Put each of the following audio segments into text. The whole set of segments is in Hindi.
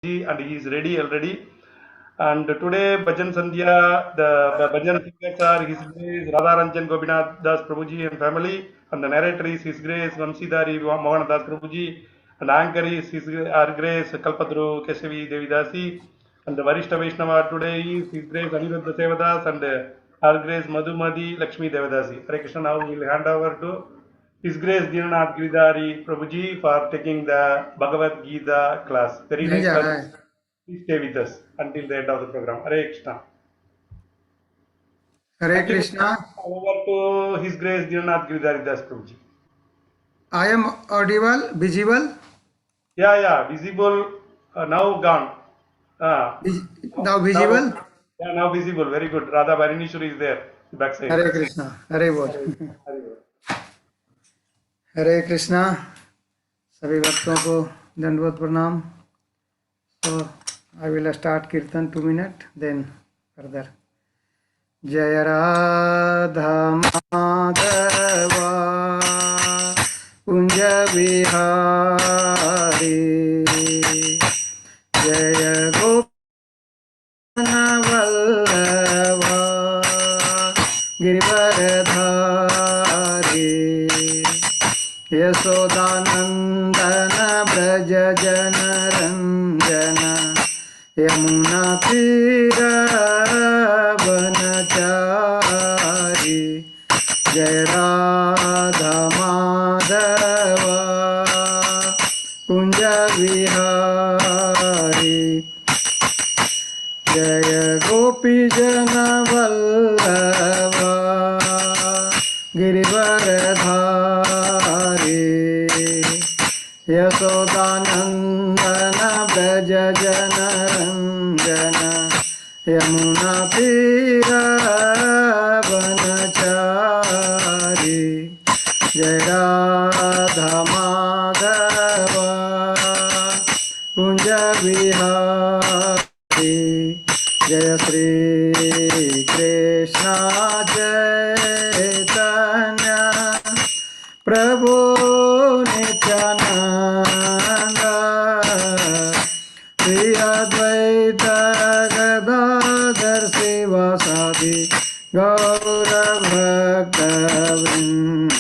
and he is ready already. And today, Bhajan Sandhya, the Bhajan singers are His Grace Radha Ranjan Gopinath Das Prabhuji and family, and the narrator is His Grace Vamsidhari Mohan Das Prabhuji, and anchor is Our Grace Kalpadru Kesavi Devidasi, and the Varishta Vaishnava today is His Grace Aniruddha Sevadas and Our Grace Madhumadi Lakshmi Devadasi. Hare Krishna, now we will hand over to His Grace Dinanath Giridhari Prabhuji for taking the Bhagavad Gita class. Very नहीं nice जा class. रहा है। Please stay with us until the end of the program. Hare Krishna. Hare Thank you. Krishna. Over to His Grace Dinanath Giridhari Das Prabhuji. I am audible visible Yeah, visible. Now gone. Uh, now now, visible. yeah, now visible. Very good. Radha Varinishwari is there, backside. हरे कृष्णा। हरे बोल। Very good. हरे कृष्णा। सभी भक्तों को दंडवत प्रणाम। तो आई विल स्टार्ट कीर्तन 2 मिनट देन फर्दर। जय राधा माधवा कुंज विहारी जय वल्लभा गिरिवरधारी यशोदानंदन ब्रज जनरंजन यमुना तीर वनचारी जय राधा माधवा कुंज विहारी जय गोपी जन वल्लभा गिरिवरधारी यशोदानंदन ब्रज जनरंजन यमुना तीर वनचारी जय राधा माधवा कुंज विहारी जय श्री कृष्ण चैतन्य प्रभु नित्यानंद श्री अद्वैत गदाधर शिवासादि गौर भक्तवृंद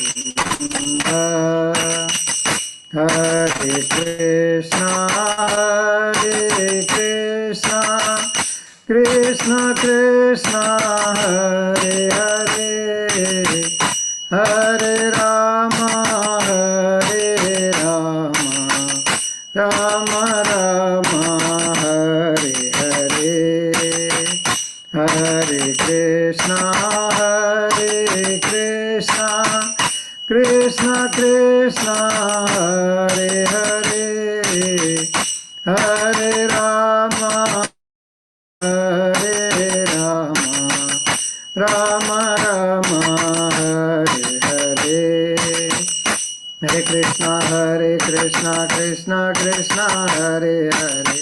हरे कृष्णा कृष्ण कृष्ण हरे हरे हरे राम राम राम हरे हरे हरे कृष्णा कृष्ण कृष्ण हरे हरे हरे राम राम राम हरे हरे हरे कृष्णा कृष्ण कृष्ण हरे हरे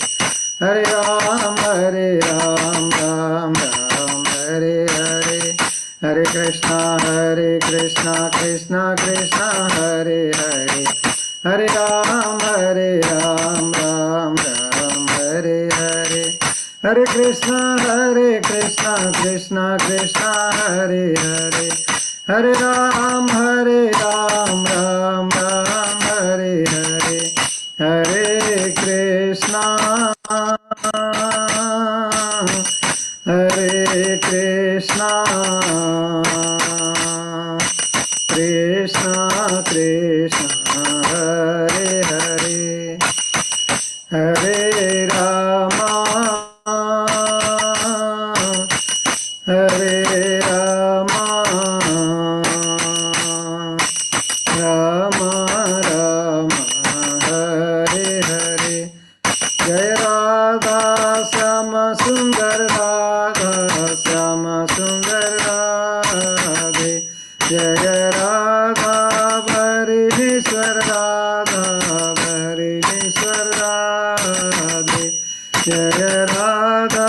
हरे राम राम राम हरे हरे हरे कृष्णा कृष्ण कृष्ण हरे हरे हरे राम राम हरे हरे हरे कृष्णा कृष्ण कृष्ण हरे हरे हरे राम राम हरे हरे हरे कृष्णा कृष्ण कृष्ण हरे हरे हरे राम राम राम हरे हरे जय राधा श्याम सुंदर राधे जय राधा भरीश्वर राधे जय राधा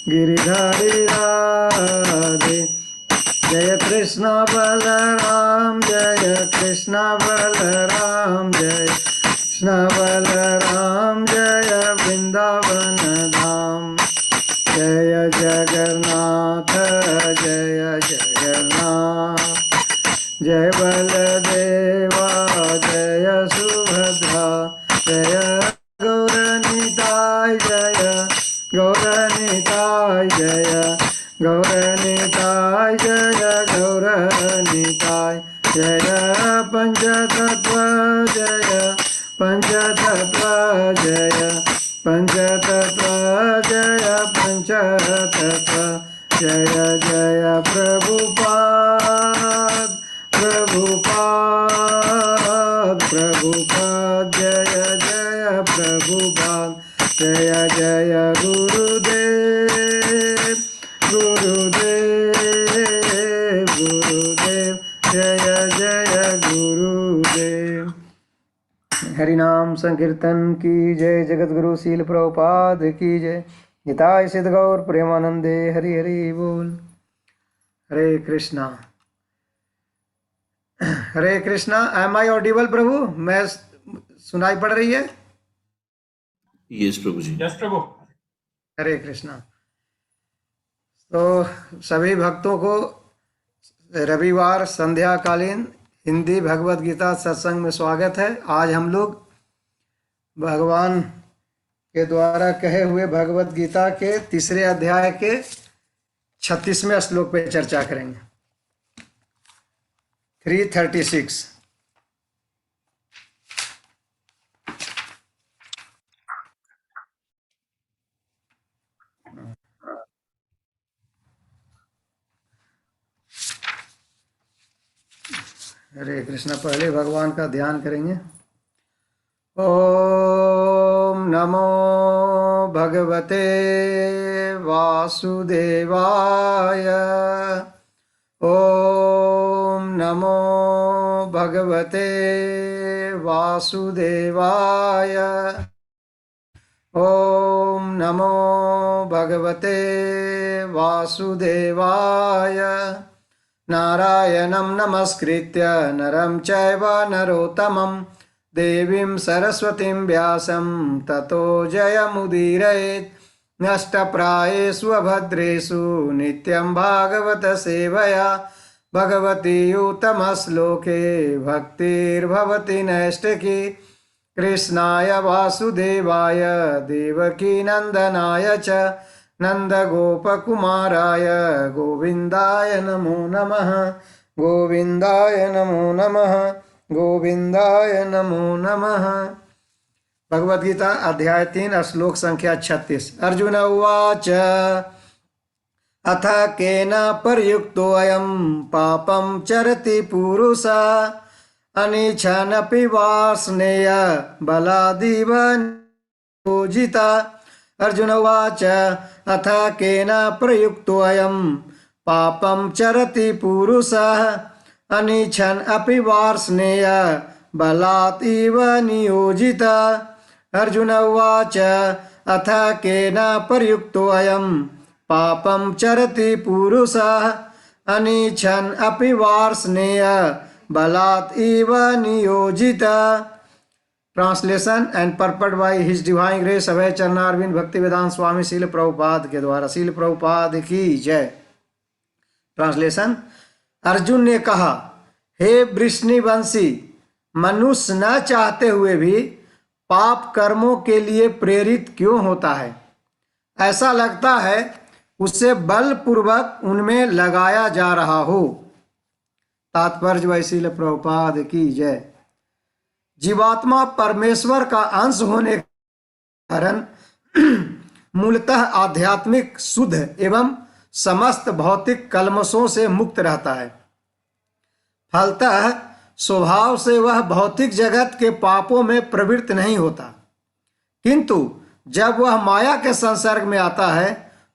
गिरिधारी राधे जय कृष्ण बलराम जय कृष्ण बलराम जय कृष्ण बलराम जय वृंदावन धाम। जय जगन्नाथ जय जगन्नाथ। जय बलदेवा जय सुभद्रा। जय गौरनिताय जय गौरनिताय जय गौरनिताय जय गौरनिताय। जय पंचतत्व जय पंचतत्व जय पंचतत्व जय पंचतत्व। जय जय प्रभुपाद प्रभुपाद प्रभुपाद। जय जय प्रभुपाद। जय जय गुरुदेव गुरुदेव गुरुदेव। जय जय गुरुदेव। हरिनाम संकीर्तन की जय। जगत गुरु शील प्रभुपाद की जय। निताय सिद्ध गौर प्रेमानंदे हरि हरि बोल। हरे कृष्णा हरे कृष्णा। एम आई ऑडिबल प्रभु? मैं सुनाई पड़ रही है? यस प्रभु जी। यस प्रभु। हरे कृष्णा। तो सभी भक्तों को रविवार संध्याकालीन हिंदी भगवत गीता सत्संग में स्वागत है। आज हम लोग भगवान के द्वारा कहे हुए भगवत गीता के तीसरे अध्याय के 36वें श्लोक पे चर्चा करेंगे। 336। हरे कृष्णा। पहले भगवान का ध्यान करेंगे। ओम नमो भगवते वासुदेवाय। ओम नमो भगवते वासुदेवाय। ओम नमो भगवते वासुदेवाय। नारायणं नमस्कृत्य नरं चैव नरोत्तमं देवीं सरस्वतीं व्यासं ततो जयमुदीरयेत्। नष्टप्रायेषु अभद्रेषु नित्यं भागवत सेवया भगवती उत्तमश्लोके भक्तिर्भवति नैष्टिकी। कृष्णाय वासुदेवाय देवकीनन्दनाय च नन्दगोपकुमाराय गोविन्दाय नमो नमः। गोविन्दाय नमो नमः। गोविन्दाय नमो नमः। भगवद्गीता अध्याय 3 श्लोक संख्या 36। अर्जुन उवाच अथ केन पर्युक्तोऽयं पापं चरति पुरुषः अनिच्छन्नपि वार्ष्णेय बलादिव नियोजिता। अर्जुन उवाच अथ केन प्रयुक्तोऽयं पापं चरति पुरुषः अनिच्छन् अपि वार्ष्णेय बलात् इव नियोजिता। अर्जुन उवाच अथ केन प्रयुक्तोऽयं पापं चरति पुरुषः अनिच्छन् अपि वार्ष्णेय बलात् इव नियोजिता। Translation and purport by his divine grace Abhay Charanaravinda Bhaktivedanta वेदांत स्वामी शील प्रभुपाद के द्वारा। शील प्रभुपाद की जय। ट्रांसलेशन। अर्जुन ने कहा, हे वृष्णिवंशी, मनुष्य न चाहते हुए भी पाप कर्मों के लिए प्रेरित क्यों होता है? ऐसा लगता है उसे बलपूर्वक उनमें लगाया जा रहा हो। तात्पर्य वैशील प्रभुपाद की जय। जीवात्मा परमेश्वर का अंश होने के कारण मूलतः आध्यात्मिक शुद्ध एवं समस्त भौतिक कल्मशों से मुक्त रहता है। फलतः स्वभाव से वह भौतिक जगत के पापों में प्रवृत्त नहीं होता, किंतु जब वह माया के संसर्ग में आता है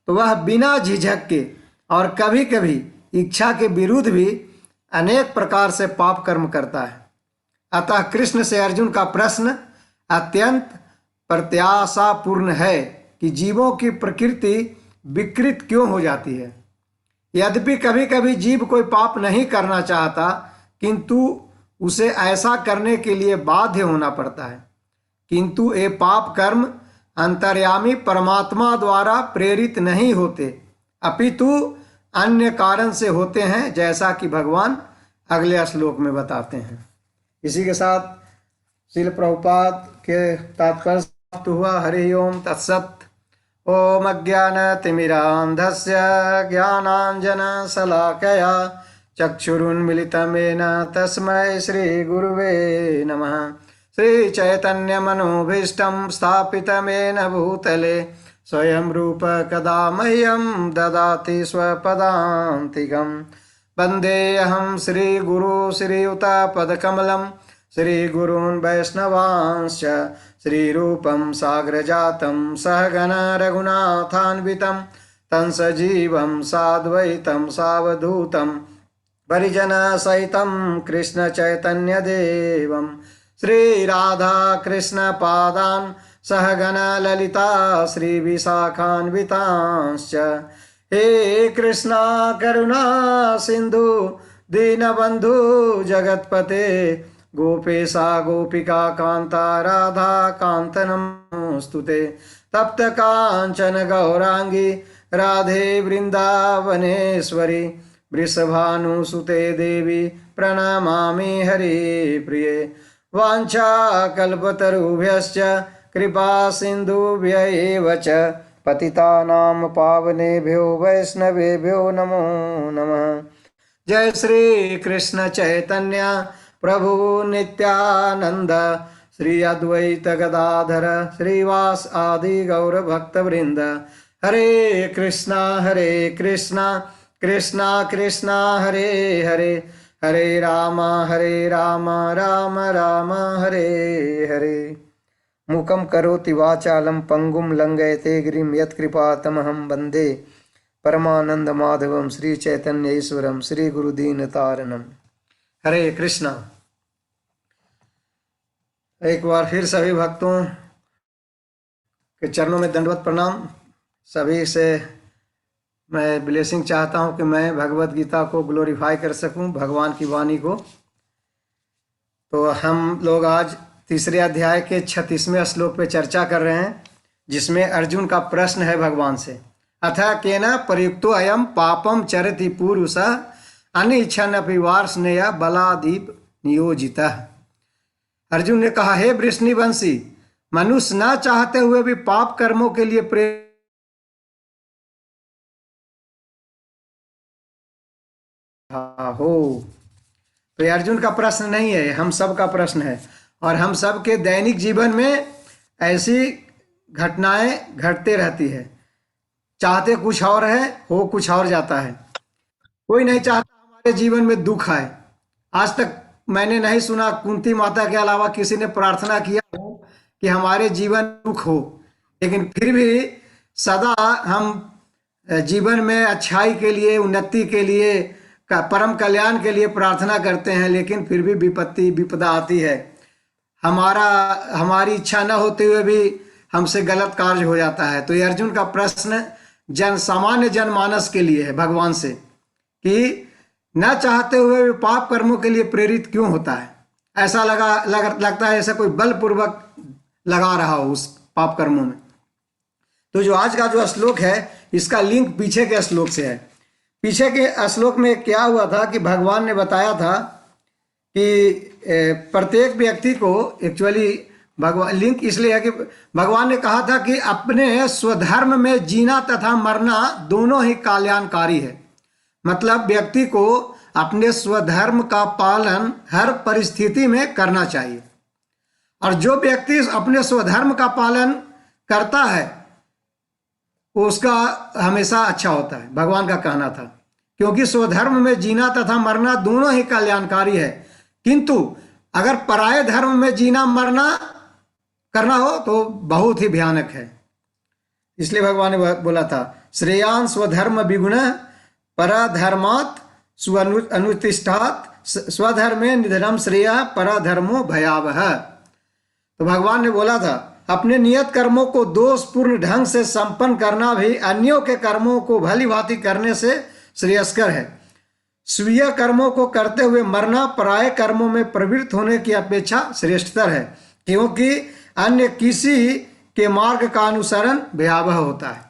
तो वह बिना झिझक के और कभी कभी इच्छा के विरुद्ध भी अनेक प्रकार से पाप कर्म करता है। अतः कृष्ण से अर्जुन का प्रश्न अत्यंत प्रत्याशापूर्ण है कि जीवों की प्रकृति विकृत क्यों हो जाती है। यद्यपि कभी कभी जीव कोई पाप नहीं करना चाहता, किंतु उसे ऐसा करने के लिए बाध्य होना पड़ता है। किंतु ये पाप कर्म अंतर्यामी परमात्मा द्वारा प्रेरित नहीं होते, अपितु अन्य कारण से होते हैं, जैसा कि भगवान अगले श्लोक में बताते हैं। इसी के साथ श्रील प्रभुपाद के तात्पर्य समाप्त हुआ। हरि ओम तत्सत। ओम अज्ञानतिमिरान्धस्य ज्ञानाञ्जनशलाकया चक्षुरुन्मिलितं येन तस्मै श्रीगुरुवे नमः। श्रीचैतन्यमनोभीष्टं स्थापितं येन भूतले स्वयं रूप कदा मह्यं ददाति स्वपदान्तिकं। वन्देऽहं श्रीगुरु श्रीयुतपदकमलं श्रीगुरून् वैष्णवांश्च श्रीरूपं साग्रजातं सहगण रघुनाथान्वितं तं सजीवं साद्वैतं सावधूतं परिजनसहितं कृष्णचैतन्यदेवं श्रीराधाकृष्णपादान् सहगण ललिता श्रीविशाखान्वितांश्च। हे कृष्णा करुणा सिन्धु दीनबन्धु जगत्पते गोपेशा गोपिका कांता राधा कांत नमोस्तुते। तप्त कांचन गौरांगी राधे वृंदावनेश्वरी वृषभानुसुते देवी प्रणमामि हरि प्रिये। वाञ्छा कल्पतरुभ्यश्च कृपा सिन्धुभ्य एव च पतितानां पावनेभ्यो वैष्णवेभ्यो नमो नमः। जय श्री कृष्ण चैतन्य प्रभु नित्यानंद श्री अद्वैत गदाधर श्रीवास आदि गौर भक्त वृंद। हरे कृष्णा कृष्णा कृष्णा हरे हरे, हरे राम राम राम हरे हरे। मूकं करोति वाचालं पंगुं लंघयते गिरिं यत्कृपातमहं वन्दे परमानंद माधवम श्री चैतन्य ईश्वरम श्री गुरुदीन तारणम। हरे कृष्णा। एक बार फिर सभी भक्तों के चरणों में दंडवत प्रणाम। सभी से मैं ब्लेसिंग चाहता हूं कि मैं भगवत गीता को ग्लोरीफाई कर सकूं, भगवान की वाणी को। तो हम लोग आज तीसरे अध्याय के 36वें श्लोक पे चर्चा कर रहे हैं, जिसमें अर्जुन का प्रश्न है भगवान से। अथ केन प्रयुक्तो अयम पापम चरति पुरुषः अनिच्छन् अपि वार्ष्णेय बलादीप नियोजितः। अर्जुन ने कहा, हे वृष्णिवंशी, मनुष्य न चाहते हुए भी पाप कर्मों के लिए प्रेरित हो। तो ये अर्जुन का प्रश्न नहीं है, हम सब का प्रश्न है। और हम सब के दैनिक जीवन में ऐसी घटनाएं घटते रहती है। चाहते कुछ और है, हो कुछ और जाता है। कोई नहीं चाहता हमारे जीवन में दुख आए। आज तक मैंने नहीं सुना कुंती माता के अलावा किसी ने प्रार्थना किया हो कि हमारे जीवन में दुख हो। लेकिन फिर भी सदा हम जीवन में अच्छाई के लिए, उन्नति के लिए, परम कल्याण के लिए प्रार्थना करते हैं। लेकिन फिर भी विपत्ति विपदा आती है। हमारी इच्छा न होते हुए भी हमसे गलत कार्य हो जाता है। तो ये अर्जुन का प्रश्न सामान्य जनमानस के लिए है भगवान से, कि न चाहते हुए भी पाप कर्मों के लिए प्रेरित क्यों होता है। ऐसा लगता है ऐसा कोई बलपूर्वक लगा रहा हो उस पाप कर्मों में। तो जो आज का जो श्लोक है, इसका लिंक पीछे के श्लोक से है। पीछे के श्लोक में क्या हुआ था कि भगवान ने बताया था कि प्रत्येक व्यक्ति को, एक्चुअली भगवान लिंक इसलिए है कि भगवान ने कहा था कि अपने स्वधर्म में जीना तथा मरना दोनों ही कल्याणकारी है। मतलब व्यक्ति को अपने स्वधर्म का पालन हर परिस्थिति में करना चाहिए। और जो व्यक्ति अपने स्वधर्म का पालन करता है उसका हमेशा अच्छा होता है, भगवान का कहना था। क्योंकि स्वधर्म में जीना तथा मरना दोनों ही कल्याणकारी है। किंतु अगर पराये धर्म में जीना मरना करना हो तो बहुत ही भयानक है। इसलिए भगवान ने बोला था, श्रेयान स्वधर्म विगुण परधर्मात् अनुतिष्ठात् स्वधर्मे निधनम श्रेय परधर्मो भयावह। तो भगवान ने बोला था, अपने नियत कर्मों को दोषपूर्ण ढंग से संपन्न करना भी अन्यों के कर्मों को भली भांति करने से श्रेयस्कर है। स्वीय कर्मों को करते हुए मरना पराये कर्मों में प्रवृत्त होने की अपेक्षा श्रेष्ठतर है। क्योंकि अन्य किसी के मार्ग का अनुसरण भयावह होता है।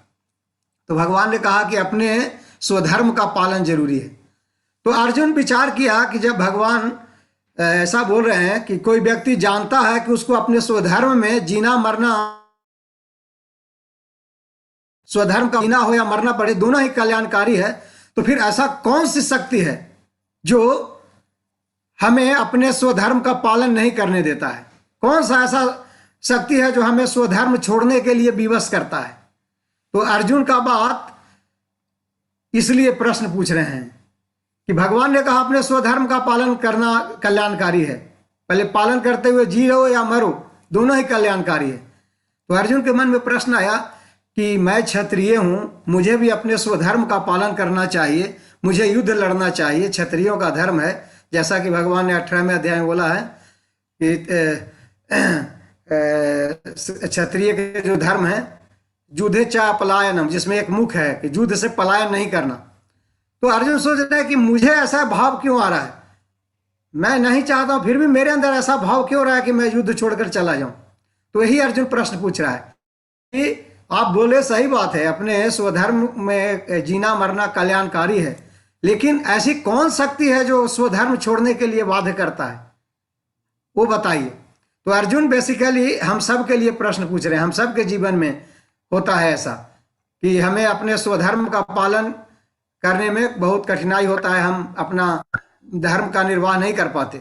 तो भगवान ने कहा कि अपने स्वधर्म का पालन जरूरी है। तो अर्जुन विचार किया कि जब भगवान ऐसा बोल रहे हैं कि कोई व्यक्ति जानता है कि उसको अपने स्वधर्म में जीना मरना, स्वधर्म का जीना हो या मरना पड़े, दोनों ही कल्याणकारी है, तो फिर ऐसा कौन सी शक्ति है जो हमें अपने स्वधर्म का पालन नहीं करने देता है? कौन सा ऐसा शक्ति है जो हमें स्वधर्म छोड़ने के लिए विवश करता है? तो अर्जुन का बात इसलिए प्रश्न पूछ रहे हैं कि भगवान ने कहा अपने स्वधर्म का पालन करना कल्याणकारी है, पहले पालन करते हुए जियो या मरो, दोनों ही कल्याणकारी है। तो अर्जुन के मन में प्रश्न आया कि मैं क्षत्रिय हूं, मुझे भी अपने स्वधर्म का पालन करना चाहिए, मुझे युद्ध लड़ना चाहिए, क्षत्रियों का धर्म है, जैसा कि भगवान ने 18वें अध्याय में बोला है कि क्षत्रिय के जो धर्म है युद्धे चा पलायनम, जिसमें एक मुख है कि युद्ध से पलायन नहीं करना। तो अर्जुन सोच रहा है कि मुझे ऐसा भाव क्यों आ रहा है, मैं नहीं चाहता हूं, फिर भी मेरे अंदर ऐसा भाव क्यों रहा है कि मैं युद्ध छोड़कर चला जाऊं। तो यही अर्जुन प्रश्न पूछ रहा है कि आप बोले सही बात है, अपने स्वधर्म में जीना मरना कल्याणकारी है, लेकिन ऐसी कौन शक्ति है जो स्वधर्म छोड़ने के लिए बाध्य करता है, वो बताइए। तो अर्जुन बेसिकली हम सब के लिए प्रश्न पूछ रहे हैं। हम सब के जीवन में होता है ऐसा कि हमें अपने स्वधर्म का पालन करने में बहुत कठिनाई होता है, हम अपना धर्म का निर्वाह नहीं कर पाते।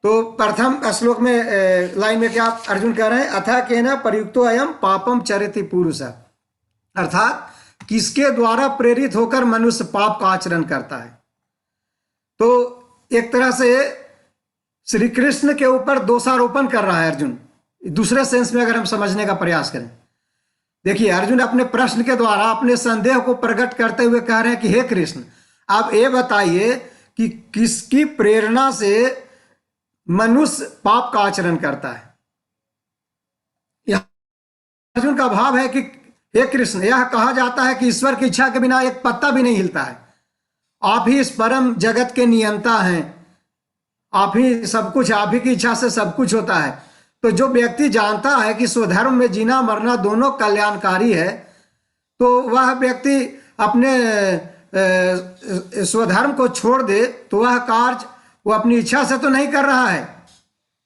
तो प्रथम श्लोक में लाइन में क्या अर्जुन कह रहे हैं, अथा केन प्रयुक्तो अयम पापम चरति पुरुष, अर्थात किसके द्वारा प्रेरित होकर मनुष्य पाप का आचरण करता है। तो एक तरह से श्री कृष्ण के ऊपर दोषारोपण कर रहा है अर्जुन, दूसरे सेंस में अगर हम समझने का प्रयास करें। देखिए अर्जुन अपने प्रश्न के द्वारा अपने संदेह को प्रकट करते हुए कह रहे हैं कि हे कृष्ण, आप ये बताइए कि किसकी प्रेरणा से मनुष्य पाप का आचरण करता है। अर्जुन का भाव है कि हे कृष्ण, यह कहा जाता है कि ईश्वर की इच्छा के बिना एक पत्ता भी नहीं हिलता है, आप ही इस परम जगत के नियंता हैं, आप ही सब कुछ, आप ही की इच्छा से सब कुछ होता है। तो जो व्यक्ति जानता है कि स्वधर्म में जीना मरना दोनों कल्याणकारी है, तो वह व्यक्ति अपने स्वधर्म को छोड़ दे तो वह कार्य वो अपनी इच्छा से तो नहीं कर रहा है।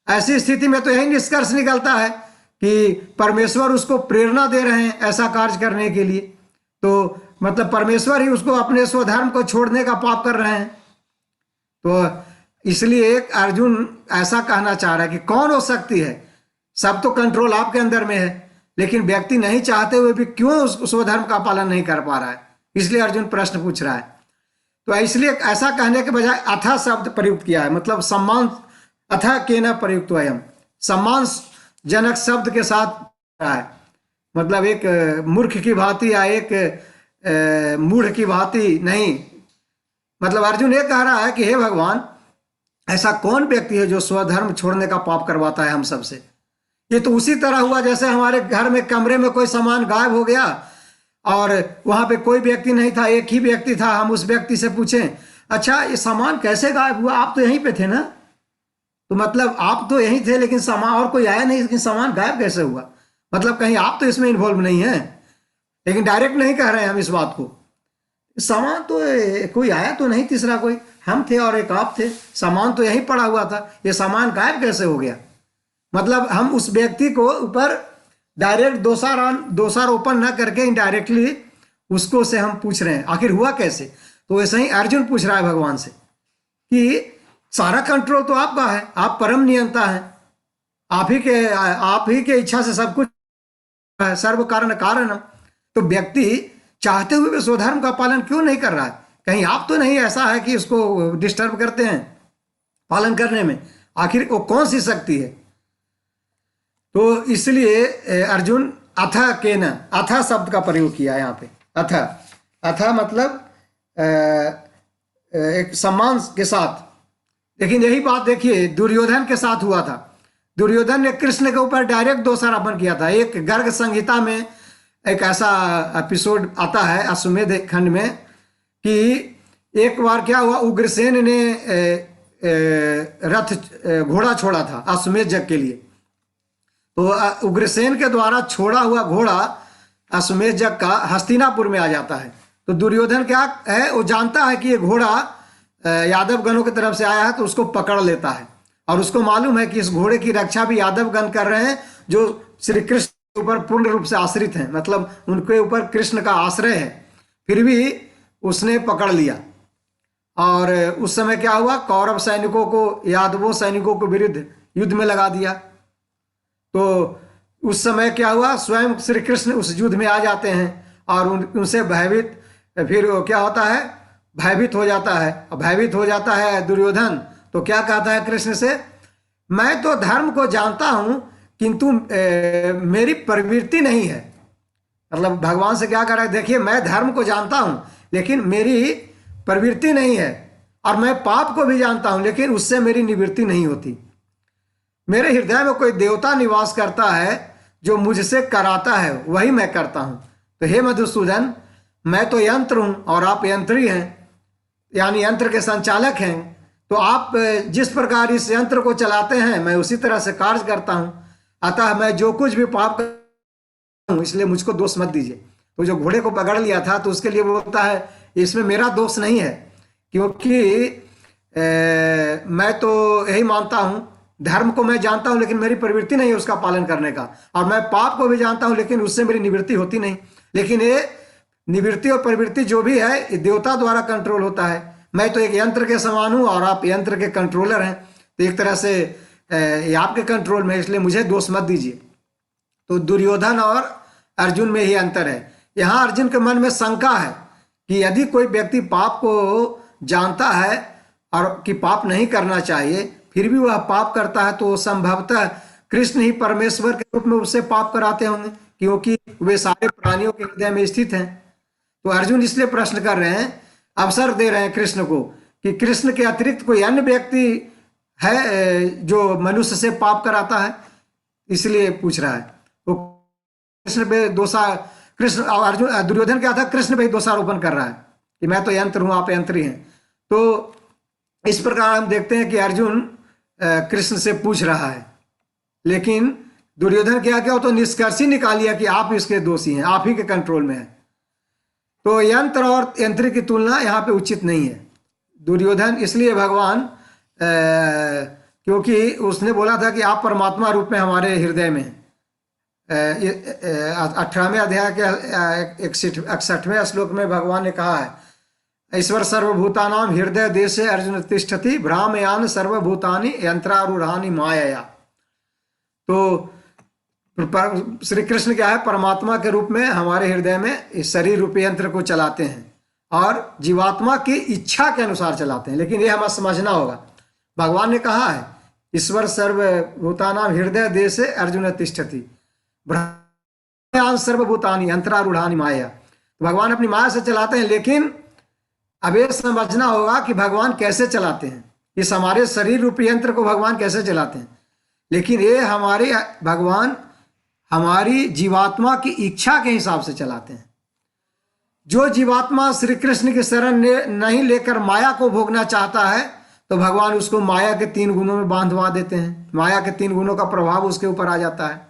ऐसी स्थिति में तो यही निष्कर्ष निकलता है कि परमेश्वर उसको प्रेरणा दे रहे हैं ऐसा कार्य करने के लिए, तो मतलब परमेश्वर ही उसको अपने स्वधर्म को छोड़ने का पाप कर रहे हैं। तो इसलिए एक अर्जुन ऐसा कहना चाह रहा है कि कौन हो सकती है, सब तो कंट्रोल आपके अंदर में है, लेकिन व्यक्ति नहीं चाहते हुए भी क्यों उस स्वधर्म का पालन नहीं कर पा रहा है, इसलिए अर्जुन प्रश्न पूछ रहा है। तो इसलिए ऐसा कहने के बजाय अथा शब्द प्रयुक्त किया है, मतलब सम्मान, अथा केन प्रयुक्त अयम, सम्मान जनक शब्द के साथ है, मतलब एक मूर्ख की भांति या एक मूढ़ की भांति नहीं। मतलब अर्जुन ये कह रहा है कि हे भगवान, ऐसा कौन व्यक्ति है जो स्वधर्म छोड़ने का पाप करवाता है हम सबसे। ये तो उसी तरह हुआ जैसे हमारे घर में कमरे में कोई सामान गायब हो गया और वहां पे कोई व्यक्ति नहीं था, एक ही व्यक्ति था, हम उस व्यक्ति से पूछें अच्छा ये सामान कैसे गायब हुआ, आप तो यहीं पे थे ना, तो मतलब आप तो यहीं थे लेकिन सामान और कोई आया नहीं, लेकिन सामान गायब कैसे हुआ, मतलब कहीं आप तो इसमें इन्वॉल्व नहीं है। लेकिन डायरेक्ट नहीं कह रहे हैं हम इस बात को, सामान तो कोई आया तो नहीं, तीसरा कोई, हम थे और एक आप थे, सामान तो यहीं पड़ा हुआ था, ये सामान गायब कैसे हो गया। मतलब हम उस व्यक्ति को ऊपर डायरेक्ट दोषारोपण न करके इनडायरेक्टली उसको से हम पूछ रहे हैं आखिर हुआ कैसे। तो वैसे ही अर्जुन पूछ रहा है भगवान से कि सारा कंट्रोल तो आपका है, आप परम नियंता हैं, आप ही के इच्छा से सब कुछ है, सर्व कारण कारणम। तो व्यक्ति चाहते हुए भी स्वधर्म का पालन क्यों नहीं कर रहा है, कहीं आप तो नहीं ऐसा है कि उसको डिस्टर्ब करते हैं पालन करने में, आखिर वो कौन सी शक्ति है। तो इसलिए अर्जुन अथ केन, अथ शब्द का प्रयोग किया यहाँ पे, अथ मतलब एक सम्मान के साथ। लेकिन यही बात देखिए दुर्योधन के साथ हुआ था, दुर्योधन ने कृष्ण के ऊपर डायरेक्ट दोषारोपण किया था। एक गर्ग संहिता में एक ऐसा एपिसोड आता है अश्वमेध खंड में कि एक बार क्या हुआ, उग्रसेन ने रथ घोड़ा छोड़ा था अश्वमेध यज्ञ के लिए, तो उग्रसेन के द्वारा छोड़ा हुआ घोड़ा अश्वमेध यज्ञ का हस्तिनापुर में आ जाता है। तो दुर्योधन क्या है, वो जानता है कि ये घोड़ा यादव गणों की तरफ से आया है, तो उसको पकड़ लेता है। और उसको मालूम है कि इस घोड़े की रक्षा भी यादव गण कर रहे हैं, जो श्री कृष्ण के ऊपर पूर्ण रूप से आश्रित हैं, मतलब उनके ऊपर कृष्ण का आश्रय है। फिर भी उसने पकड़ लिया। और उस समय क्या हुआ, कौरव सैनिकों को यादवों सैनिकों के विरुद्ध युद्ध में लगा दिया। तो उस समय क्या हुआ, स्वयं श्री कृष्ण उस युद्ध में आ जाते हैं और उनसे भयभीत, फिर क्या होता है, भयभीत हो जाता है। भयभीत हो जाता है दुर्योधन, तो क्या कहता है कृष्ण से, मैं तो धर्म को जानता हूं किंतु मेरी प्रवृत्ति नहीं है। मतलब भगवान से क्या कह रहा है, देखिए मैं धर्म को जानता हूं लेकिन मेरी प्रवृत्ति नहीं है, और मैं पाप को भी जानता हूं लेकिन उससे मेरी निवृत्ति नहीं होती। मेरे हृदय में कोई देवता निवास करता है जो मुझसे कराता है, वही मैं करता हूं। तो हे मधुसूदन, मैं तो यंत्र हूं और आप यंत्री हैं, यानी यंत्र के संचालक हैं। तो आप जिस प्रकार इस यंत्र को चलाते हैं मैं उसी तरह से कार्य करता हूं। अतः मैं जो कुछ भी पाप करता हूं, इसलिए मुझको दोष मत दीजिए। तो जो घोड़े को पकड़ लिया था तो उसके लिए बोलता है इसमें मेरा दोष नहीं है, क्योंकि मैं तो यही मानता हूं, धर्म को मैं जानता हूं लेकिन मेरी प्रवृत्ति नहीं है उसका पालन करने का, और मैं पाप को भी जानता हूं लेकिन उससे मेरी निवृत्ति होती नहीं। लेकिन ये निवृत्ति और प्रवृत्ति जो भी है ये देवता द्वारा कंट्रोल होता है। मैं तो एक यंत्र के समान हूं और आप यंत्र के कंट्रोलर हैं, तो एक तरह से ये आपके कंट्रोल में है, इसलिए मुझे दोष मत दीजिए। तो दुर्योधन और अर्जुन में ही अंतर है। यहाँ अर्जुन के मन में शंका है कि यदि कोई व्यक्ति पाप को जानता है और कि पाप नहीं करना चाहिए फिर भी वह पाप करता है, तो संभवतः कृष्ण ही परमेश्वर के रूप में उससे पाप कराते होंगे, क्योंकि वे सारे प्राणियों के हृदय में स्थित हैं। तो अर्जुन इसलिए प्रश्न कर रहे हैं, अवसर दे रहे हैं कृष्ण को कि कृष्ण के अतिरिक्त कोई अन्य व्यक्ति है जो मनुष्य से पाप कराता है, इसलिए पूछ रहा है। वो कृष्ण पे कृष्ण अर्जुन दुर्योधन क्या था, कृष्ण पे दोषारोपण कर रहा है कि मैं तो यंत्र हूं आप यंत्री हैं। तो इस प्रकार हम देखते हैं कि अर्जुन कृष्ण से पूछ रहा है, लेकिन दुर्योधन क्या क्या, तो निष्कर्ष ही निकाल लिया कि आप इसके दोषी हैं, आप ही के कंट्रोल में है। तो यंत्र और यंत्र की तुलना यहाँ पे उचित नहीं है। दुर्योधन इसलिए भगवान क्योंकि उसने बोला था कि आप परमात्मा रूप में हमारे हृदय में 18वें अध्याय के 61वें श्लोक में भगवान ने कहा है, ईश्वर सर्वभूतानां हृदय देशे अर्जुन तिष्ठति भ्रामयान सर्वभूतानि यंत्रारूढ़ानि मायया। तो श्री कृष्ण क्या है, परमात्मा के रूप में हमारे हृदय में इस शरीर रूपी यंत्र को चलाते हैं और जीवात्मा की इच्छा के अनुसार चलाते हैं। लेकिन ये हमें समझना होगा, भगवान ने कहा है ईश्वर सर्वभूतानां हृदय देशे अर्जुन तिष्ठति भ्रामयान सर्वभूतानि यंत्रारूढ़ानि माया। तो भगवान अपनी माया से चलाते हैं, लेकिन अब ये समझना होगा कि भगवान कैसे चलाते हैं। इस हमारे शरीर रूपी यंत्र को भगवान कैसे चलाते हैं, लेकिन ये हमारे भगवान हमारी जीवात्मा की इच्छा के हिसाब से चलाते हैं। जो जीवात्मा श्री कृष्ण की शरण नहीं लेकर माया को भोगना चाहता है तो भगवान उसको माया के 3 गुणों में बांधवा देते हैं। माया के 3 गुणों का प्रभाव उसके ऊपर आ जाता है,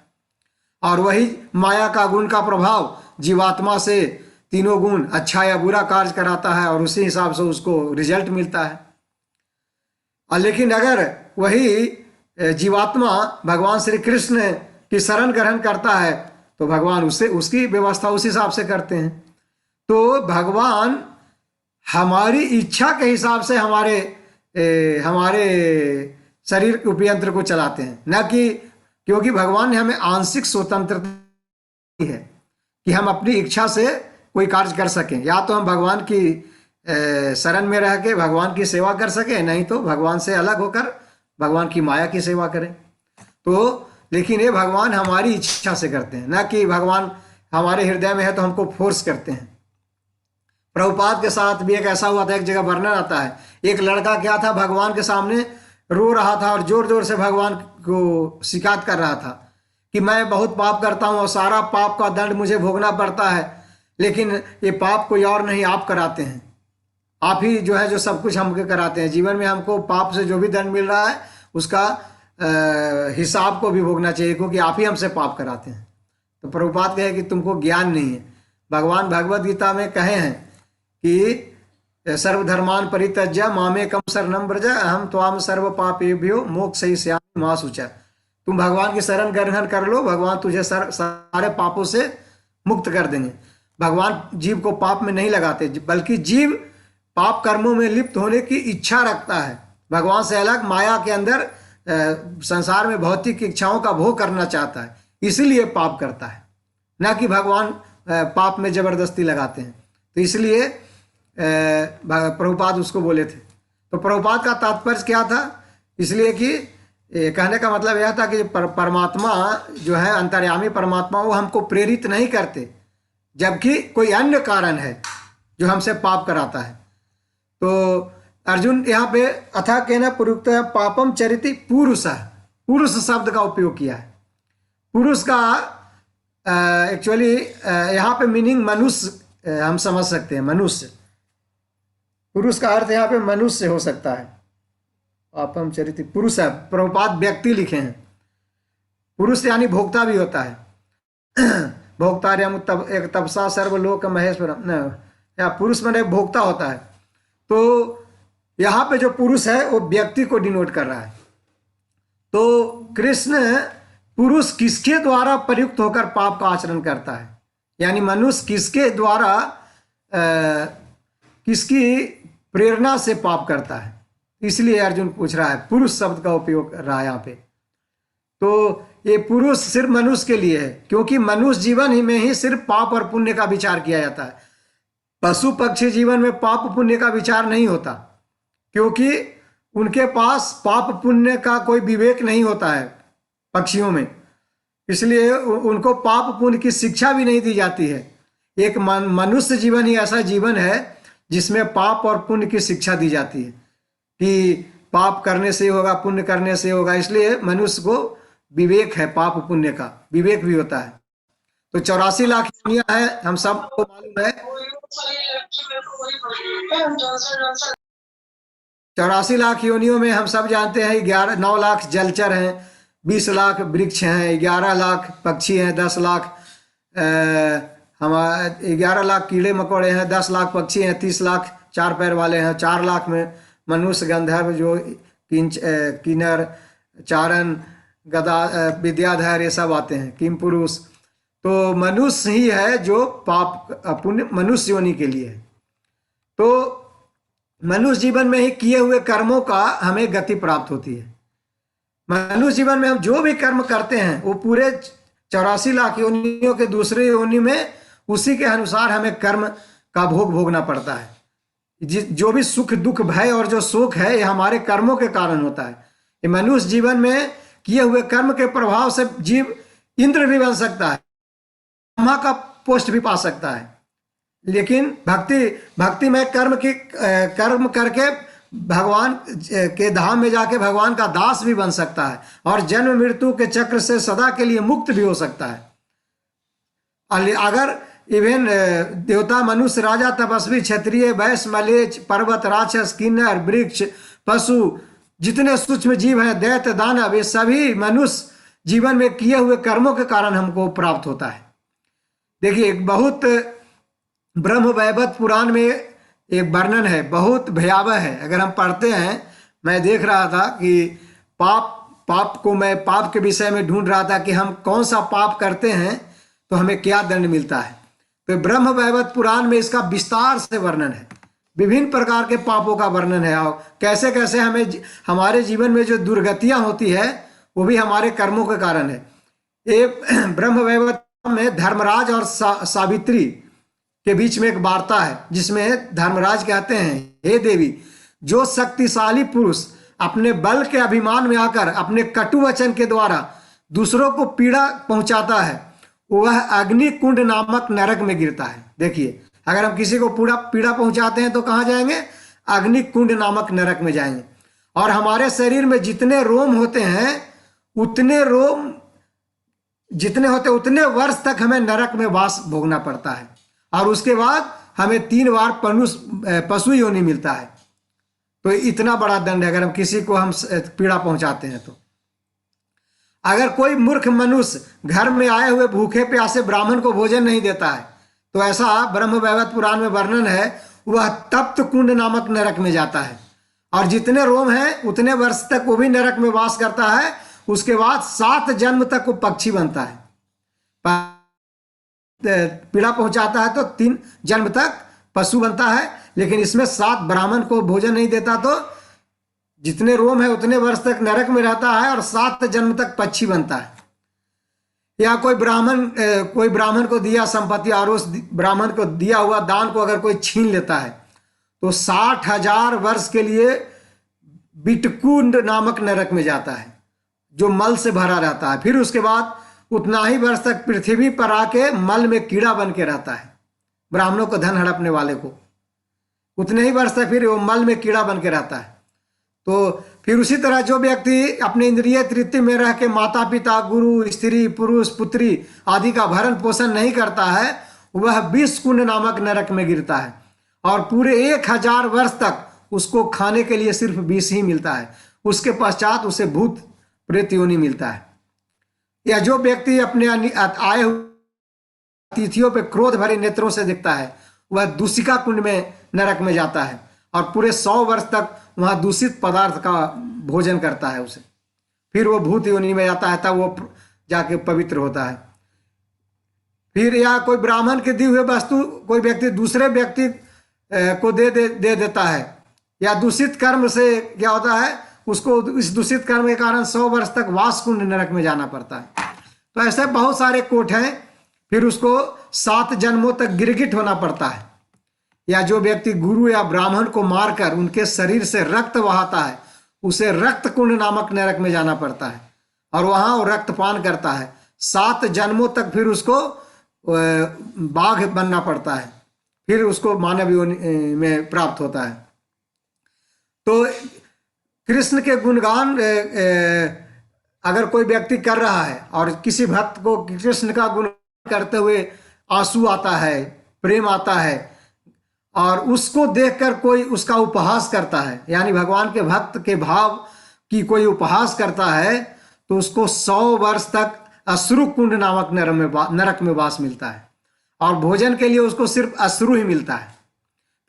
और वही माया का गुण का प्रभाव जीवात्मा से 3 गुण अच्छा या बुरा कार्य कराता है, और उसी हिसाब से उसको रिजल्ट मिलता है। और लेकिन अगर वही जीवात्मा भगवान श्री कृष्ण की शरण ग्रहण करता है तो भगवान उससे उसकी व्यवस्था उस हिसाब से करते हैं। तो भगवान हमारी इच्छा के हिसाब से हमारे शरीर रूपी यंत्र को चलाते हैं, न कि क्योंकि भगवान ने हमें आंशिक स्वतंत्रता दी है कि हम अपनी इच्छा से कोई कार्य कर सकें। या तो हम भगवान की शरण में रह के भगवान की सेवा कर सकें, नहीं तो भगवान से अलग होकर भगवान की माया की सेवा करें। तो लेकिन ये भगवान हमारी इच्छा से करते हैं, न कि भगवान हमारे हृदय में है तो हमको फोर्स करते हैं। प्रभुपाद के साथ भी एक ऐसा हुआ था, एक जगह वर्णन आता है, एक लड़का क्या था, भगवान के सामने रो रहा था और जोर जोर से भगवान को शिकायत कर रहा था कि मैं बहुत पाप करता हूँ और सारा पाप का दंड मुझे भोगना पड़ता है, लेकिन ये पाप कोई और नहीं आप कराते हैं, आप ही जो है जो सब कुछ हमको कराते हैं। जीवन में हमको पाप से जो भी दंड मिल रहा है उसका हिसाब को भी भोगना चाहिए, क्योंकि आप ही हमसे पाप कराते हैं। तो प्रभुपाद कहे कि तुमको ज्ञान नहीं है। भगवान भगवत गीता में कहे हैं कि सर्वधर्मान परित्यज्य मामेकम शरणं व्रज अहम त्वाम सर्व पापेभ्यो मोक्षयिष्यामि मा शुचः। तुम भगवान की शरण ग्रहण कर लो, भगवान तुझे सारे पापों से मुक्त कर देंगे। भगवान जीव को पाप में नहीं लगाते, बल्कि जीव पाप कर्मों में लिप्त होने की इच्छा रखता है। भगवान से अलग माया के अंदर संसार में भौतिक इच्छाओं का भोग करना चाहता है, इसीलिए पाप करता है, ना कि भगवान पाप में जबरदस्ती लगाते हैं। तो इसलिए प्रभुपाद उसको बोले थे। तो प्रभुपाद का तात्पर्य क्या था? इसलिए कि कहने का मतलब यह था कि परमात्मा जो है, अंतर्यामी परमात्मा, वो हमको प्रेरित नहीं करते, जबकि कोई अन्य कारण है जो हमसे पाप कराता है। तो अर्जुन यहाँ पे अथा कहना प्रयुक्त है पापम चरिति पुरुष, पुरुष शब्द का उपयोग किया है। पुरुष का एक्चुअली यहाँ पे मीनिंग मनुष्य हम समझ सकते हैं, मनुष्य। पुरुष का अर्थ यहाँ पे मनुष्य हो सकता है। पापम चरिति पुरुष है, प्रभुपाद व्यक्ति लिखे हैं। पुरुष यानी भोक्ता भी होता है। भोक्तार्यम एक तपसा सर्वलोक महेश्वरम, या पुरुष मैंने भोक्ता होता है। तो यहाँ पे जो पुरुष है वो व्यक्ति को डिनोट कर रहा है। तो कृष्ण पुरुष किसके द्वारा प्रयुक्त होकर पाप का आचरण करता है, यानी मनुष्य किसके द्वारा किसकी प्रेरणा से पाप करता है, इसलिए अर्जुन पूछ रहा है, पुरुष शब्द का उपयोग कर रहा है यहाँ पे। तो ये पुरुष सिर्फ मनुष्य के लिए है, क्योंकि मनुष्य जीवन ही में ही सिर्फ पाप और पुण्य का विचार किया जाता है। पशु पक्षी जीवन में पाप पुण्य का विचार नहीं होता, क्योंकि उनके पास पाप पुण्य का कोई विवेक नहीं होता है पक्षियों में, इसलिए उनको पाप पुण्य की शिक्षा भी नहीं दी जाती है। एक मनुष्य जीवन ही ऐसा जीवन है जिसमें पाप और पुण्य की शिक्षा दी जाती है कि पाप करने से होगा, पुण्य करने से होगा। इसलिए मनुष्य को विवेक है, पाप पुण्य का विवेक भी होता है। तो 84 लाख योनियां हैं, हम सबको मालूम है। 84 लाख योनियों में हम सब जानते हैं 9 लाख जलचर हैं, 20 लाख वृक्ष हैं, 11 लाख पक्षी हैं, 10 लाख 11 लाख कीड़े मकोड़े हैं, 10 लाख पक्षी हैं, 30 लाख 4 पैर वाले हैं, 4 लाख में मनुष्य, गंधर्व, जो किन्नर, चारण, गदा, विद्याधर, ये सब आते हैं, किम पुरुष। तो मनुष्य ही है जो पाप पुण्य मनुष्य योनि के लिए है। तो मनुष्य जीवन में ही किए हुए कर्मों का हमें गति प्राप्त होती है। मनुष्य जीवन में हम जो भी कर्म करते हैं वो पूरे 84 लाख योनियों के दूसरे योनि में उसी के अनुसार हमें कर्म का भोग भोगना पड़ता है। जो भी सुख दुख भय और जो शोक है, ये हमारे कर्मों के कारण होता है। ये मनुष्य जीवन में किए हुए कर्म के प्रभाव से जीव इंद्र भी बन सकता है, ब्रह्मा का पोस्ट भी पा सकता है। लेकिन भक्ति में कर्म करके भगवान के धाम में जाके भगवान का दास भी बन सकता है, और जन्म मृत्यु के चक्र से सदा के लिए मुक्त भी हो सकता है। अगर इवन देवता, मनुष्य, राजा, तपस्वी, क्षत्रिय, वैश्य, मलेच्छ, पर्वत, राक्षस, किन्नर, वृक्ष, पशु, जितने सूक्ष्म जीव हैं, दैत्य, दानव, ये सभी मनुष्य जीवन में किए हुए कर्मों के कारण हमको प्राप्त होता है। देखिए, एक बहुत ब्रह्म वैवर्त पुराण में एक वर्णन है, बहुत भयावह है। अगर हम पढ़ते हैं, मैं देख रहा था कि मैं पाप के विषय में ढूंढ रहा था कि हम कौन सा पाप करते हैं तो हमें क्या दंड मिलता है। तो ब्रह्म वैवर्त पुराण में इसका विस्तार से वर्णन है, विभिन्न प्रकार के पापों का वर्णन है, और कैसे कैसे हमारे जीवन में जो दुर्गतियां होती है वो भी हमारे कर्मों के कारण है। एक ब्रह्म वैवर्त में धर्मराज और सावित्री के बीच में एक वार्ता है, जिसमें धर्मराज कहते हैं, हे देवी, जो शक्तिशाली पुरुष अपने बल के अभिमान में आकर अपने कटु वचन के द्वारा दूसरों को पीड़ा पहुंचाता है, वह अग्नि कुंड नामक नरक में गिरता है। देखिए, अगर हम किसी को पीड़ा पहुंचाते हैं तो कहाँ जाएंगे? अग्नि कुंड नामक नरक में जाएंगे। और हमारे शरीर में जितने रोम होते हैं, उतने रोम जितने होते उतने वर्ष तक हमें नरक में वास भोगना पड़ता है, और उसके बाद हमें 3 बार पशु योनि मिलता है। तो इतना बड़ा दंड है अगर हम किसी को पीड़ा पहुंचाते हैं तो। अगर कोई मूर्ख मनुष्य घर में आए हुए भूखे प्यासे ब्राह्मण को भोजन नहीं देता है तो ऐसा ब्रह्म वैवर्त पुराण में वर्णन है, वह तप्त कुंड नामक नरक में जाता है और जितने रोम हैं उतने वर्ष तक वो भी नरक में वास करता है। उसके बाद 7 जन्म तक वो पक्षी बनता है। पीड़ा पहुंचाता है तो 3 जन्म तक पशु बनता है, लेकिन इसमें 7 ब्राह्मण को भोजन नहीं देता तो जितने रोम है उतने वर्ष तक नरक में रहता है और 7 जन्म तक पक्षी बनता है। या कोई ब्राह्मण को दिया संपत्ति और उस ब्राह्मण को दिया हुआ दान को अगर कोई छीन लेता है तो 60,000 वर्ष के लिए बिटकुंड नामक नरक में जाता है जो मल से भरा रहता है। फिर उसके बाद उतना ही वर्ष तक पृथ्वी पर आके मल में कीड़ा बन के रहता है। ब्राह्मणों को धन हड़पने वाले को उतने ही वर्ष तक फिर वो मल में कीड़ा बन के रहता है। तो फिर उसी तरह जो व्यक्ति अपने इंद्रिय तृप्ति में रह के माता पिता गुरु स्त्री पुरुष पुत्री आदि का भरण पोषण नहीं करता है वह 20 कुंड नामक नरक में गिरता है और पूरे 1000 वर्ष तक उसको खाने के लिए सिर्फ 20 ही मिलता है। उसके पश्चात उसे भूत प्रेत योनि मिलता है। या जो व्यक्ति अपने आए हुए अतिथियों पे क्रोध भरे नेत्रों से दिखता है वह दूषिका कुंड में नरक में जाता है और पूरे 100 वर्ष तक वहां दूषित पदार्थ का भोजन करता है उसे। फिर वो भूत योनि में जाता है, तब वो जाके पवित्र होता है। फिर या कोई ब्राह्मण के दी हुए वस्तु कोई व्यक्ति दूसरे व्यक्ति को दे देता है या दूषित कर्म से क्या होता है उसको इस दूषित कर्म के कारण 100 वर्ष तक वास कुंड नरक में जाना पड़ता है। तो ऐसे बहुत सारे कोट हैं। फिर उसको 7 जन्मों तक गिरगिट होना पड़ता है। या जो व्यक्ति गुरु या ब्राह्मण को मारकर उनके शरीर से रक्त बहाता है उसे रक्त कुंड नामक नरक में जाना पड़ता है और वहां वो रक्तपान करता है। 7 जन्मों तक फिर उसको बाघ बनना पड़ता है, फिर उसको मानव योनि में प्राप्त होता है। तो कृष्ण के गुणगान अगर कोई व्यक्ति कर रहा है और किसी भक्त को कृष्ण का गुण करते हुए आंसू आता है, प्रेम आता है और उसको देखकर कोई उसका उपहास करता है, यानी भगवान के भक्त के भाव की कोई उपहास करता है, तो उसको 100 वर्ष तक अश्रु कुंड नामक नरक में वास मिलता है और भोजन के लिए उसको सिर्फ अश्रु ही मिलता है।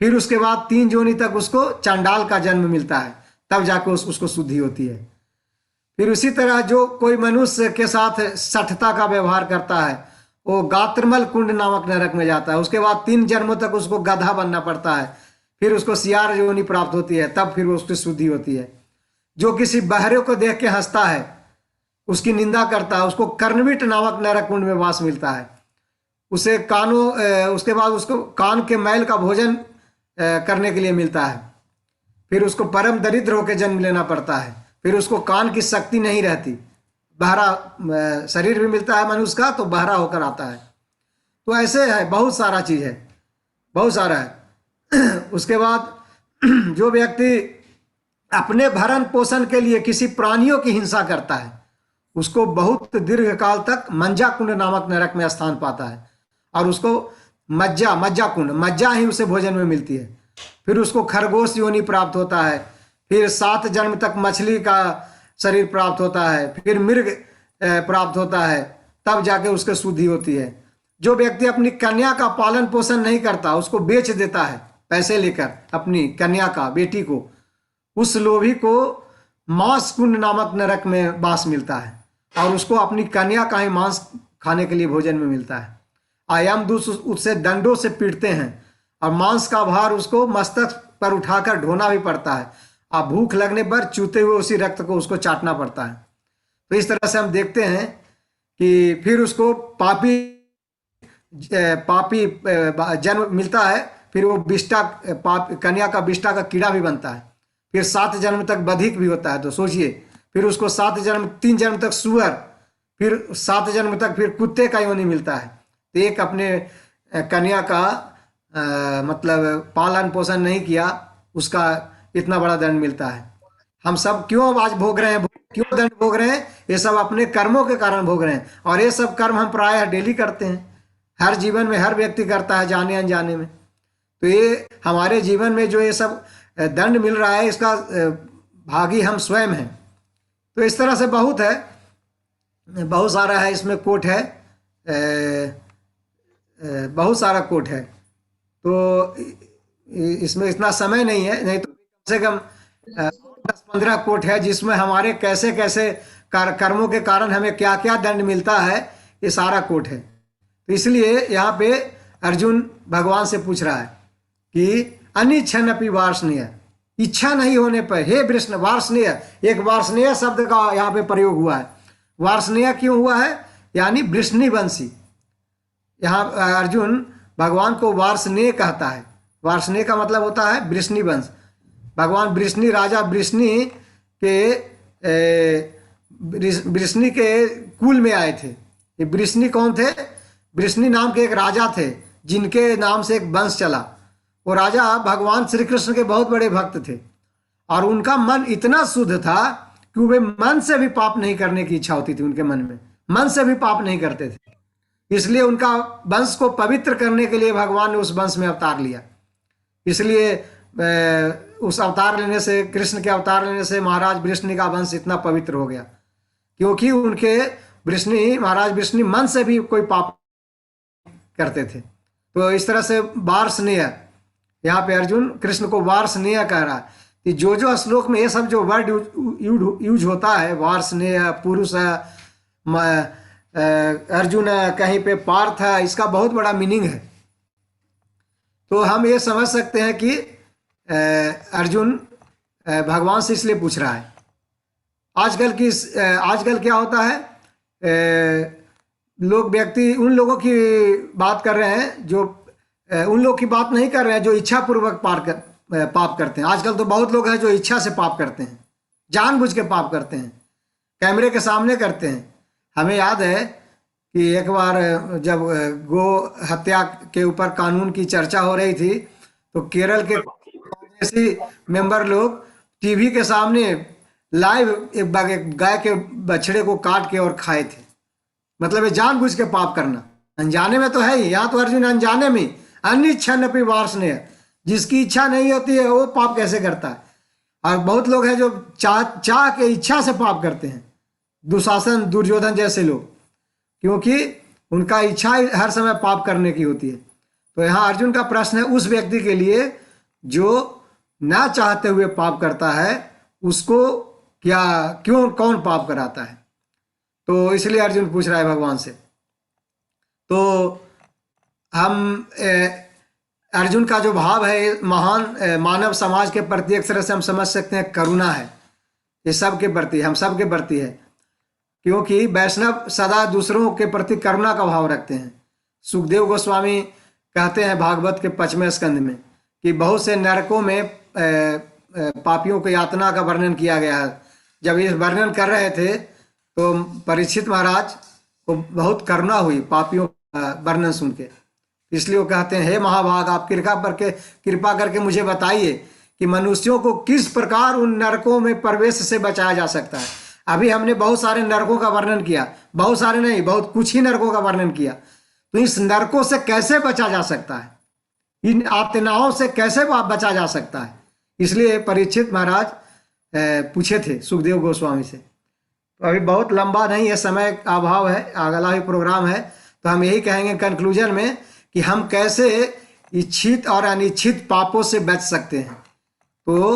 फिर उसके बाद 3 जोनी तक उसको चांडाल का जन्म मिलता है, तब जाकर उसको शुद्धि होती है। फिर उसी तरह जो कोई मनुष्य के साथ सठता का व्यवहार करता है वो गात्रमल कुंड नामक नरक में जाता है। उसके बाद 3 जन्मों तक उसको गधा बनना पड़ता है, फिर उसको सियार योनि प्राप्त होती है, तब फिर उसकी शुद्धि होती है। जो किसी बहरे को देख के हंसता है, उसकी निंदा करता है, उसको कर्णविट नामक नरक कुंड में वास मिलता है। उसे उसके बाद उसको कान के मैल का भोजन करने के लिए मिलता है। फिर उसको परम दरिद्र होकर जन्म लेना पड़ता है। फिर उसको कान की शक्ति नहीं रहती, बहरा शरीर भी मिलता है मनुष्य का, तो बहरा होकर आता है। तो ऐसे है, बहुत सारा चीज है, बहुत सारा है। उसके बाद जो व्यक्ति अपने भरण पोषण के लिए किसी प्राणियों की हिंसा करता है उसको बहुत दीर्घ काल तक मंजा कुंड नामक नरक में स्थान पाता है और उसको मज्जा कुंड, मज्जा ही उसे भोजन में मिलती है। फिर उसको खरगोश योनि प्राप्त होता है। फिर 7 जन्म तक मछली का शरीर प्राप्त होता है। फिर मृग प्राप्त होता है, तब जाके उसकी शुद्धि होती है। जो व्यक्ति अपनी कन्या का पालन पोषण नहीं करता उसको बेच देता है पैसे लेकर अपनी कन्या का, बेटी को, उस लोभी को मांस कुंड नामक नरक में वास मिलता है और उसको अपनी कन्या का ही मांस खाने के लिए भोजन में मिलता है। यमदूत उससे दंडों से पीटते हैं और मांस का भार उसको मस्तक पर उठाकर ढोना भी पड़ता है। भूख लगने पर चूते हुए उसी रक्त को उसको चाटना पड़ता है। तो इस तरह से हम देखते हैं कि फिर उसको पापी जन्म मिलता है। फिर वो कन्या का विष्टा का कीड़ा भी बनता है। फिर 7 जन्म तक बधिक भी होता है। तो सोचिए, फिर उसको 3 जन्म तक सुअर, फिर 7 जन्म तक फिर कुत्ते का योनि मिलता है। तो एक अपने कन्या का मतलब पालन पोषण नहीं किया, उसका इतना बड़ा दंड मिलता है। हम सब क्यों आज भोग रहे हैं, क्यों दंड भोग रहे हैं? ये सब अपने कर्मों के कारण भोग रहे हैं और ये सब कर्म हम प्रायः डेली करते हैं, हर जीवन में हर व्यक्ति करता है, जाने अनजाने में। तो ये हमारे जीवन में जो ये सब दंड मिल रहा है इसका भागी हम स्वयं हैं। तो इस तरह से बहुत है। बहुत सारा है, इसमें कोट है, बहुत सारा कोट है। तो इसमें इतना समय नहीं है, नहीं तो कम से कम 10-15 कोट है, जिसमें हमारे कैसे कैसे कर्मों के कारण हमें क्या क्या दंड मिलता है, ये सारा कोट है। तो इसलिए यहाँ पे अर्जुन भगवान से पूछ रहा है कि अनिच्छन अपि वार्ष्णेय, इच्छा नहीं होने पर हे कृष्ण, वार्ष्णेय, एक वार्ष्णेय शब्द का यहाँ पे प्रयोग हुआ है। वार्ष्णेय क्यों हुआ है? यानी वृष्णिवंशी। यहाँ अर्जुन भगवान को वार्ष्णेय कहता है। वार्ष्णेय का मतलब होता है वृष्णिवंश। भगवान वृष्णि, राजा वृष्णि के कुल में आए थे। ये वृष्णि कौन थे? वृष्णि नाम के एक राजा थे, जिनके नाम से एक वंश चला। वो राजा भगवान श्री कृष्ण के बहुत बड़े भक्त थे, और उनका मन इतना शुद्ध था कि वे मन से भी पाप नहीं करने की इच्छा होती थी। उनके मन में मन से भी पाप नहीं करते थे। इसलिए उनका वंश को पवित्र करने के लिए भगवान ने उस वंश में अवतार लिया। इसलिए उस अवतार लेने से, कृष्ण के अवतार लेने से महाराज वृष्णि का वंश इतना पवित्र हो गया, क्योंकि उनके महाराज वृष्णि मन से भी कोई पाप करते थे। तो इस तरह से वार्ष्णेय, यहाँ पे अर्जुन कृष्ण को वार्ष्णेय कह रहा है कि जो श्लोक में ये सब जो वर्ड यूज होता है, वार्ष्णेय, पुरुष, अर्जुन, कहीं पे पार्थ है, इसका बहुत बड़ा मीनिंग है। तो हम ये समझ सकते हैं कि अर्जुन भगवान से इसलिए पूछ रहा है। आजकल क्या होता है, उन लोगों की बात कर रहे हैं जो उन लोग की बात नहीं कर रहे हैं जो इच्छा पूर्वक पाप करते हैं। आजकल तो बहुत लोग हैं जो इच्छा से पाप करते हैं, जानबूझ के पाप करते हैं, कैमरे के सामने करते हैं। हमें याद है कि एक बार जब गो हत्या के ऊपर कानून की चर्चा हो रही थी, तो केरल के कांग्रेसी मेंबर लोग टीवी के सामने लाइव एक गाय के बछड़े को काट के और खाए थे। मतलब ये जानबूझ के पाप करना, अनजाने में तो है ही। यहाँ तो अर्जुन अनजाने में, अनिच्छन्नपि वार्ष्णेय, जिसकी इच्छा नहीं होती है वो पाप कैसे करता है। और बहुत लोग हैं जो चाह के इच्छा से पाप करते हैं, दुशासन, दुर्योधन जैसे लोग, क्योंकि उनका इच्छा हर समय पाप करने की होती है। तो यहाँ अर्जुन का प्रश्न है उस व्यक्ति के लिए जो ना चाहते हुए पाप करता है, उसको कौन पाप कराता है। तो इसलिए अर्जुन पूछ रहा है भगवान से। तो हम अर्जुन का जो भाव है महान मानव समाज के प्रति एक तरह से हम समझ सकते हैं करुणा है। ये सबके प्रति, हम सबके प्रति है, क्योंकि वैष्णव सदा दूसरों के प्रति करुणा का भाव रखते हैं। सुखदेव गोस्वामी कहते हैं भागवत के 5वें स्कंद में कि बहुत से नरकों में पापियों की यातना का वर्णन किया गया है। जब ये वर्णन कर रहे थे तो परीक्षित महाराज को बहुत करुणा हुई पापियों का वर्णन सुन के। इसलिए वो कहते हैं, हे महाभाग, आप कृपा करके मुझे बताइए कि मनुष्यों को किस प्रकार उन नरकों में प्रवेश से बचाया जा सकता है। अभी हमने बहुत सारे नरकों का वर्णन किया, बहुत सारे नहीं, बहुत कुछ ही नरकों का वर्णन किया। तो इस नरकों से कैसे बचा जा सकता है, इन आत्नाओं से कैसे बचा जा सकता है। इसलिए परीक्षित महाराज पूछे थे सुखदेव गोस्वामी से। तो अभी बहुत लंबा नहीं है, समय का अभाव है, अगला ही प्रोग्राम है। तो हम यही कहेंगे कंक्लूजन में कि हम कैसे इच्छित और अनिच्छित पापों से बच सकते हैं। तो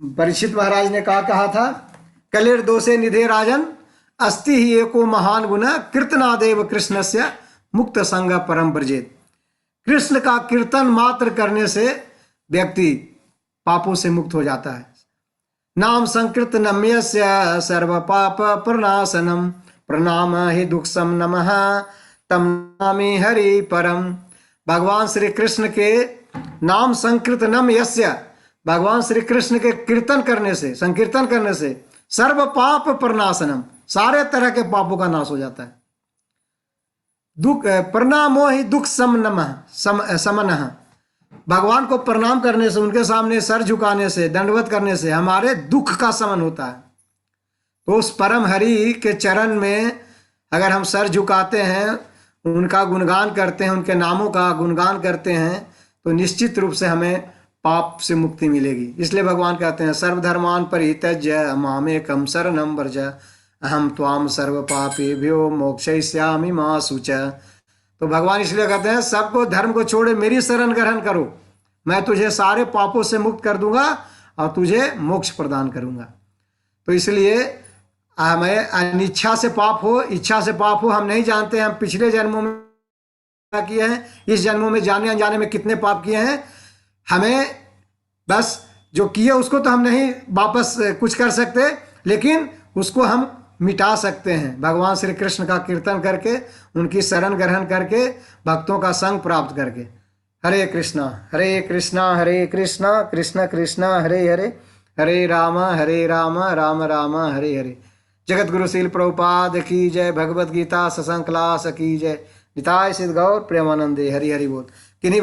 परीक्षित महाराज ने कहा था, कलेर दोषे निधे राजन अस्ति ही एको महान गुण कीर्तनादेव कृष्णस्य मुक्त संग परम ब्रजेत। कृष्ण का कीर्तन मात्र करने से व्यक्ति पापों से मुक्त हो जाता है। नाम संकीर्तनम्यस्य सर्व पाप प्रणाशनम प्रणाम हि दुःखम नमः तम नामे हरि परम। भगवान श्री कृष्ण के नाम संकीर्तनम यस्य, भगवान श्री कृष्ण के कीर्तन करने से, संकीर्तन करने से सर्व पाप प्रणाशनम, सारे तरह के पापों का नाश हो जाता है। दुख प्रणामो ही दुख समनः, भगवान को प्रणाम करने से, उनके सामने सर झुकाने से, दंडवत करने से हमारे दुख का समन होता है। तो उस परम हरि के चरण में अगर हम सर झुकाते हैं, उनका गुणगान करते हैं, उनके नामों का गुणगान करते हैं, तो निश्चित रूप से हमें पाप से मुक्ति मिलेगी। इसलिए भगवान कहते हैं सर्वधर्मान परित्यज्य मामेकं शरणं व्रज अहम त्वाम सर्व पापेभ्यो मोक्षयिष्यामि मा शुचः। तो भगवान इसलिए कहते हैं सबको धर्म को छोड़े मेरी शरण ग्रहण करो, मैं तुझे सारे पापों से मुक्त कर दूंगा और तुझे मोक्ष प्रदान करूंगा। तो इसलिए हमें अनिच्छा से पाप हो, इच्छा से पाप हो, हम नहीं जानते हैं हम पिछले जन्मों में क्या किए हैं, इस जन्मों में जाने अनजाने में कितने पाप किए हैं। हमें बस जो किए उसको तो हम नहीं वापस कुछ कर सकते, लेकिन उसको हम मिटा सकते हैं भगवान श्री कृष्ण का कीर्तन करके, उनकी शरण ग्रहण करके, भक्तों का संग प्राप्त करके। हरे कृष्णा हरे कृष्णा कृष्ण कृष्ण हरे हरे, हरे राम राम राम हरे हरे। जगत गुरु श्रील प्रभुपाद की जय। भगवद गीता सत्संग क्लास की जय। निताय सिद्ध गौर प्रेमानंदे। हरि हरि बोल। किन्हीं